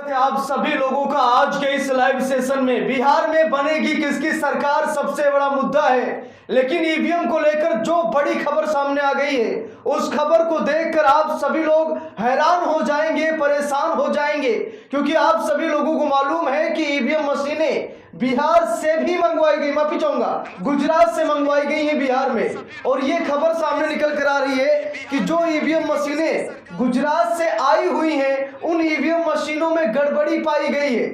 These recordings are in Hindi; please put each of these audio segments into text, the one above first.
है आप सभी लोगों का आज के इस लाइव सेशन में। बिहार में बनेगी किसकी सरकार सबसे बड़ा मुद्दा है, लेकिन ईवीएम को लेकर जो बड़ी खबर सामने आ गई है उस खबर को देखकर आप सभी लोग हैरान हो जाएंगे, परेशान हो जाएंगे, क्योंकि आप सभी लोगों को मालूम है कि ईवीएम मशीनें बिहार से भी मंगवाई गई, माफी चाहूंगा गुजरात से मंगवाई गई है बिहार में। और ये खबर सामने निकल कर आ रही है कि जो ईवीएम मशीनें गुजरात से आई हुई हैं उन ईवीएम मशीनों में गड़बड़ी पाई गई है।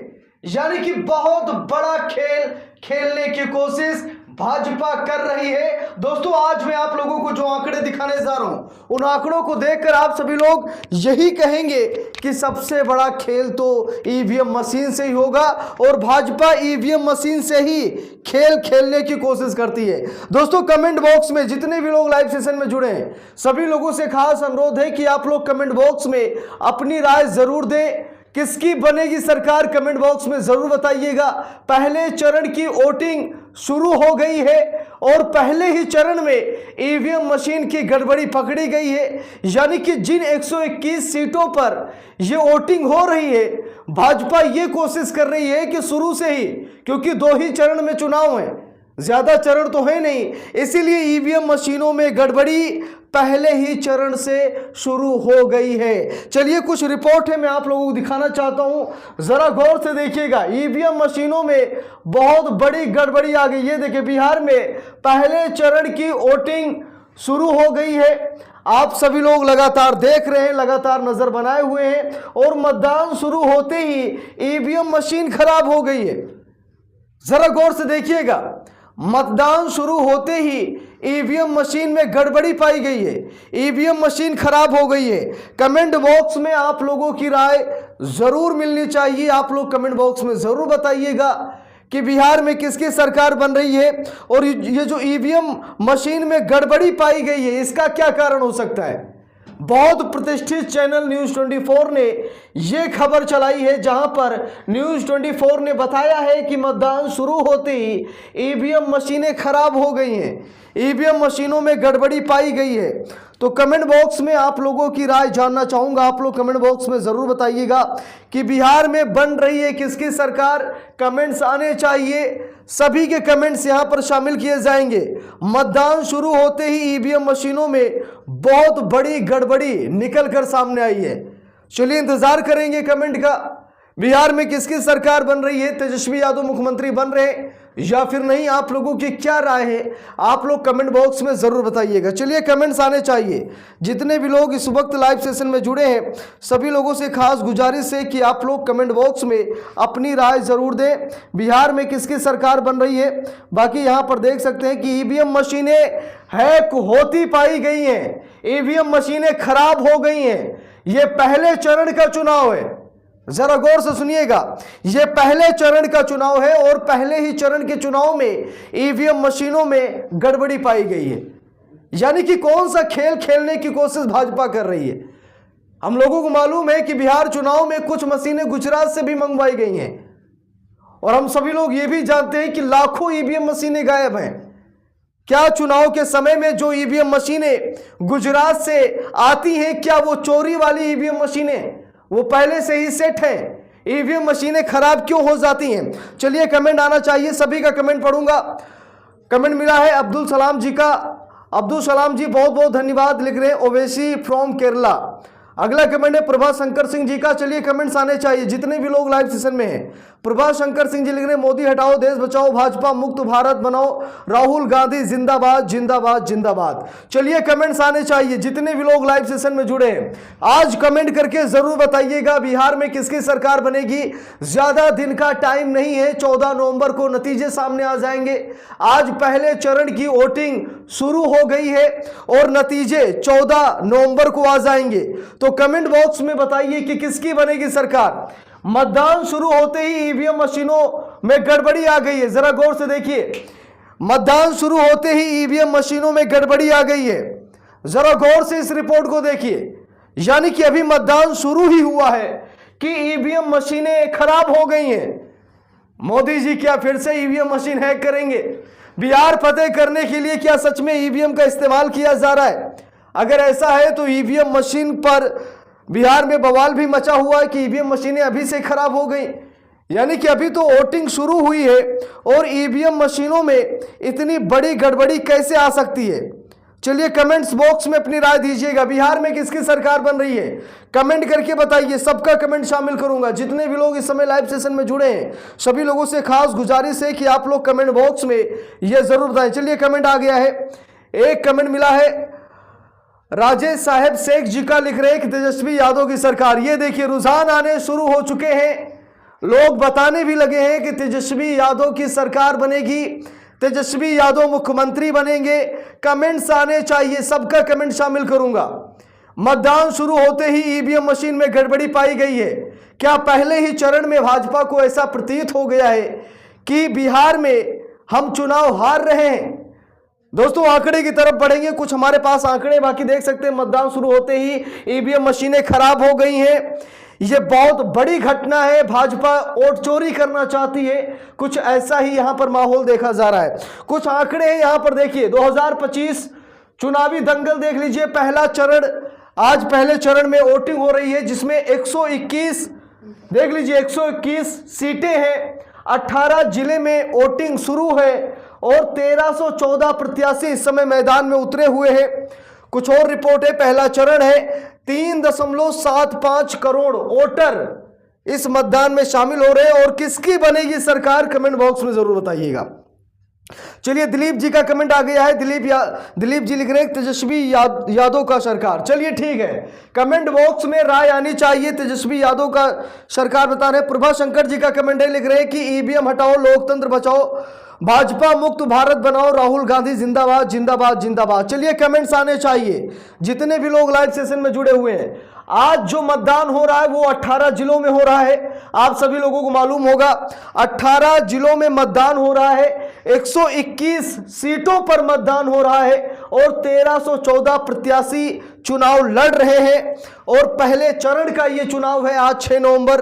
यानी कि बहुत बड़ा खेल खेलने की कोशिश भाजपा कर रही है। दोस्तों आज मैं आप लोगों को जो आंकड़े दिखाने जा रहा हूं उन आंकड़ों को देखकर आप सभी लोग यही कहेंगे कि सबसे बड़ा खेल तो ईवीएम मशीन से ही होगा और भाजपा ईवीएम मशीन से ही खेल खेलने की कोशिश करती है। दोस्तों कमेंट बॉक्स में जितने भी लोग लाइव सेशन में जुड़े हैं सभी लोगों से खास अनुरोध है कि आप लोग कमेंट बॉक्स में अपनी राय जरूर दें। किसकी बनेगी सरकार कमेंट बॉक्स में जरूर बताइएगा। पहले चरण की वोटिंग शुरू हो गई है और पहले ही चरण में ईवीएम मशीन की गड़बड़ी पकड़ी गई है। यानी कि जिन 121 सीटों पर यह वोटिंग हो रही है भाजपा ये कोशिश कर रही है कि शुरू से ही, क्योंकि 2 ही चरण में चुनाव है, ज्यादा चरण तो है नहीं, इसीलिए ईवीएम मशीनों में गड़बड़ी पहले ही चरण से शुरू हो गई है। चलिए कुछ रिपोर्ट है मैं आप लोगों को दिखाना चाहता हूं, जरा गौर से देखिएगा। ईवीएम मशीनों में बहुत बड़ी गड़बड़ी आ गई है। देखिए बिहार में पहले चरण की वोटिंग शुरू हो गई है, आप सभी लोग लगातार देख रहे हैं, लगातार नजर बनाए हुए हैं और मतदान शुरू होते ही ईवीएम मशीन खराब हो गई है। जरा गौर से देखिएगा, मतदान शुरू होते ही ईवीएम मशीन में गड़बड़ी पाई गई है, ईवीएम मशीन खराब हो गई है। कमेंट बॉक्स में आप लोगों की राय जरूर मिलनी चाहिए। आप लोग कमेंट बॉक्स में जरूर बताइएगा कि बिहार में किसकी सरकार बन रही है और ये जो ईवीएम मशीन में गड़बड़ी पाई गई है इसका क्या कारण हो सकता है। बहुत प्रतिष्ठित चैनल न्यूज 24 ने यह खबर चलाई है, जहां पर न्यूज 24 ने बताया है कि मतदान शुरू होते ही ईवीएम मशीनें खराब हो गई हैं, ईवीएम मशीनों में गड़बड़ी पाई गई है। तो कमेंट बॉक्स में आप लोगों की राय जानना चाहूंगा। आप लोग कमेंट बॉक्स में जरूर बताइएगा कि बिहार में बन रही है किसकी सरकार। कमेंट्स आने चाहिए, सभी के कमेंट्स यहां पर शामिल किए जाएंगे। मतदान शुरू होते ही ईवीएम मशीनों में बहुत बड़ी गड़बड़ी निकल कर सामने आई है। चलिए इंतजार करेंगे कमेंट का। बिहार में किसकी सरकार बन रही है, तेजस्वी यादव मुख्यमंत्री बन रहे हैं या फिर नहीं, आप लोगों की क्या राय है आप लोग कमेंट बॉक्स में जरूर बताइएगा। चलिए कमेंट्स आने चाहिए। जितने भी लोग इस वक्त लाइव सेशन में जुड़े हैं सभी लोगों से खास गुजारिश है कि आप लोग कमेंट बॉक्स में अपनी राय जरूर दें। बिहार में किसकी सरकार बन रही है। बाकी यहाँ पर देख सकते हैं कि ईवीएम मशीनें हैक होती पाई गई हैं, ईवीएम मशीनें खराब हो गई हैं। ये पहले चरण का चुनाव है, जरा गौर से सुनिएगा, यह पहले चरण का चुनाव है और पहले ही चरण के चुनाव में ईवीएम मशीनों में गड़बड़ी पाई गई है। यानी कि कौन सा खेल खेलने की कोशिश भाजपा कर रही है। हम लोगों को मालूम है कि बिहार चुनाव में कुछ मशीनें गुजरात से भी मंगवाई गई हैं और हम सभी लोग ये भी जानते हैं कि लाखों ईवीएम मशीनें गायब हैं। क्या चुनाव के समय में जो ईवीएम मशीनें गुजरात से आती हैं क्या वो चोरी वाली ईवीएम मशीनें, वो पहले से ही सेट है। ईवीएम मशीनें खराब क्यों हो जाती हैं। चलिए कमेंट आना चाहिए, सभी का कमेंट पढ़ूंगा। कमेंट मिला है अब्दुल सलाम जी का। अब्दुल सलाम जी बहुत बहुत धन्यवाद लिख रहे हैं, ओवैसी फ्रॉम केरला। अगला कमेंट है प्रभा शंकर सिंह जी का। चलिए कमेंट्स आने चाहिए जितने भी लोग लाइव सेशन में हैं। प्रभा शंकर सिंह जी लिख रहे हैं मोदी हटाओ, देश बचाओ, भाजपा मुक्त भारत बनाओ, राहुल गांधी जिंदाबाद जिंदाबाद जिंदाबाद। चलिए कमेंट्स आने चाहिए जितने भी लोग लाइव सेशन में जुड़े हैं। आज कमेंट करके जरूर बताइएगा बिहार में किसकी सरकार बनेगी। ज्यादा दिन का टाइम नहीं है, 14 नवंबर को नतीजे सामने आ जाएंगे। आज पहले चरण की वोटिंग शुरू हो गई है और नतीजे 14 नवंबर को आ जाएंगे। तो कमेंट बॉक्स में बताइए कि किसकी बनेगी सरकार। मतदान शुरू होते ही ईवीएम मशीनों में गड़बड़ी आ गई है, जरा गौर से देखिए। मतदान शुरू होते ही ईवीएम मशीनों में गड़बड़ी आ गई है, जरा गौर से इस रिपोर्ट को देखिए। यानी कि अभी मतदान शुरू ही हुआ है कि ईवीएम मशीनें खराब हो गई हैं। मोदी जी क्या फिर से ईवीएम मशीन हैक करेंगे। बिहार फतेह करने के लिए क्या सच में ईवीएम का इस्तेमाल किया जा रहा है। अगर ऐसा है तो ईवीएम मशीन पर बिहार में बवाल भी मचा हुआ है कि ईवीएम मशीनें अभी से खराब हो गई, यानी कि अभी तो वोटिंग शुरू हुई है और ईवीएम मशीनों में इतनी बड़ी गड़बड़ी कैसे आ सकती है। चलिए कमेंट्स बॉक्स में अपनी राय दीजिएगा, बिहार में किसकी सरकार बन रही है, कमेंट करके बताइए। सबका कमेंट शामिल करूंगा। जितने भी लोग इस समय लाइव सेशन में जुड़े हैं सभी लोगों से खास गुजारिश है कि आप लोग कमेंट बॉक्स में यह जरूर बताएं। चलिए कमेंट आ गया है, एक कमेंट मिला है राजेश साहेब शेख जी का, लिख रहे हैं कि तेजस्वी यादव की सरकार। ये देखिए रुझान आने शुरू हो चुके हैं, लोग बताने भी लगे हैं कि तेजस्वी यादव की सरकार बनेगी, तेजस्वी यादव मुख्यमंत्री बनेंगे। कमेंट्स आने चाहिए, सबका कमेंट शामिल करूंगा। मतदान शुरू होते ही ईवीएम मशीन में गड़बड़ी पाई गई है। क्या पहले ही चरण में भाजपा को ऐसा प्रतीत हो गया है कि बिहार में हम चुनाव हार रहे हैं? दोस्तों आंकड़े की तरफ बढ़ेंगे, कुछ हमारे पास आंकड़े बाकी देख सकते हैं। मतदान शुरू होते ही ईवीएम मशीनें खराब हो गई हैं, यह बहुत बड़ी घटना है। भाजपा वोट चोरी करना चाहती है, कुछ ऐसा ही यहां पर माहौल देखा जा रहा है। कुछ आंकड़े हैं यहां पर देखिए, 2025 चुनावी दंगल देख लीजिए। पहला चरण, आज पहले चरण में वोटिंग हो रही है जिसमें 121 देख लीजिए 121 सीटें हैं, 18 जिले में वोटिंग शुरू है और 1314 प्रत्याशी इस समय मैदान में उतरे हुए हैं। कुछ और रिपोर्ट है, पहला चरण है, 3.75 करोड़ वोटर इस मतदान में शामिल हो रहे हैं। और किसकी बनेगी सरकार, कमेंट बॉक्स में जरूर बताइएगा। चलिए दिलीप जी का कमेंट आ गया है, दिलीप जी लिख रहे हैं तेजस्वी यादव का सरकार। चलिए ठीक है, कमेंट बॉक्स में राय आनी चाहिए, तेजस्वी यादव का सरकार बता रहे हैं। प्रभा शंकर जी का कमेंट है, लिख रहे हैं कि ईवीएम हटाओ, लोकतंत्र बचाओ, भाजपा मुक्त भारत बनाओ, राहुल गांधी जिंदाबाद जिंदाबाद जिंदाबाद। चलिए कमेंट्स आने चाहिए, जितने भी लोग लाइव सेशन में जुड़े हुए हैं। आज जो मतदान हो रहा है वो 18 जिलों में हो रहा है, आप सभी लोगों को मालूम होगा। 18 जिलों में मतदान हो रहा है, 121 सीटों पर मतदान हो रहा है और 1314 प्रत्याशी चुनाव लड़ रहे हैं। और पहले चरण का ये चुनाव है, आज 6 नवंबर।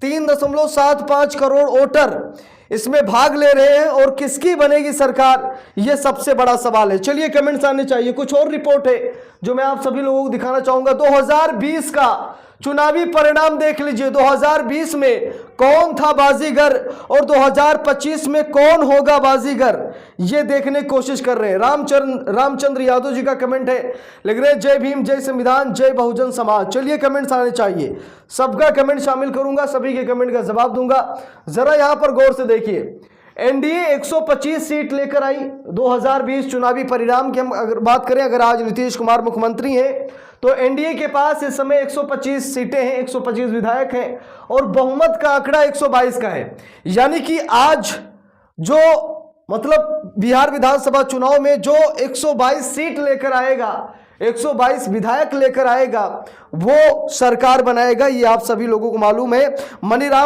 3.75 करोड़ वोटर इसमें भाग ले रहे हैं और किसकी बनेगी सरकार, यह सबसे बड़ा सवाल है। चलिए कमेंट्स आने चाहिए। कुछ और रिपोर्ट है जो मैं आप सभी लोगों को दिखाना चाहूंगा। 2020 का चुनावी परिणाम देख लीजिए, 2020 में कौन था बाजीगर और 2025 में कौन होगा बाजीगर, ये देखने की कोशिश कर रहे हैं। रामचंद्र यादव जी का कमेंट है, लिख रहे हैं जय भीम, जय संविधान, जय बहुजन समाज। चलिए कमेंट्स आने चाहिए, सबका कमेंट शामिल करूंगा, सभी के कमेंट का जवाब दूंगा। जरा यहां पर गौर से देखिए, एनडीए 125 सीट लेकर आई। 2020 चुनावी परिणाम की हम अगर बात करें, अगर आज नीतीश कुमार मुख्यमंत्री हैं तो एनडीए के पास इस समय 125 सीटें हैं, 125 विधायक हैं और बहुमत का आंकड़ा 122 का है। यानी कि आज जो मतलब बिहार विधानसभा चुनाव में जो 122 सीट लेकर आएगा, 122 विधायक लेकर आएगा, वो सरकार बनाएगा, ये आप सभी लोगों को मालूम है। मनीराम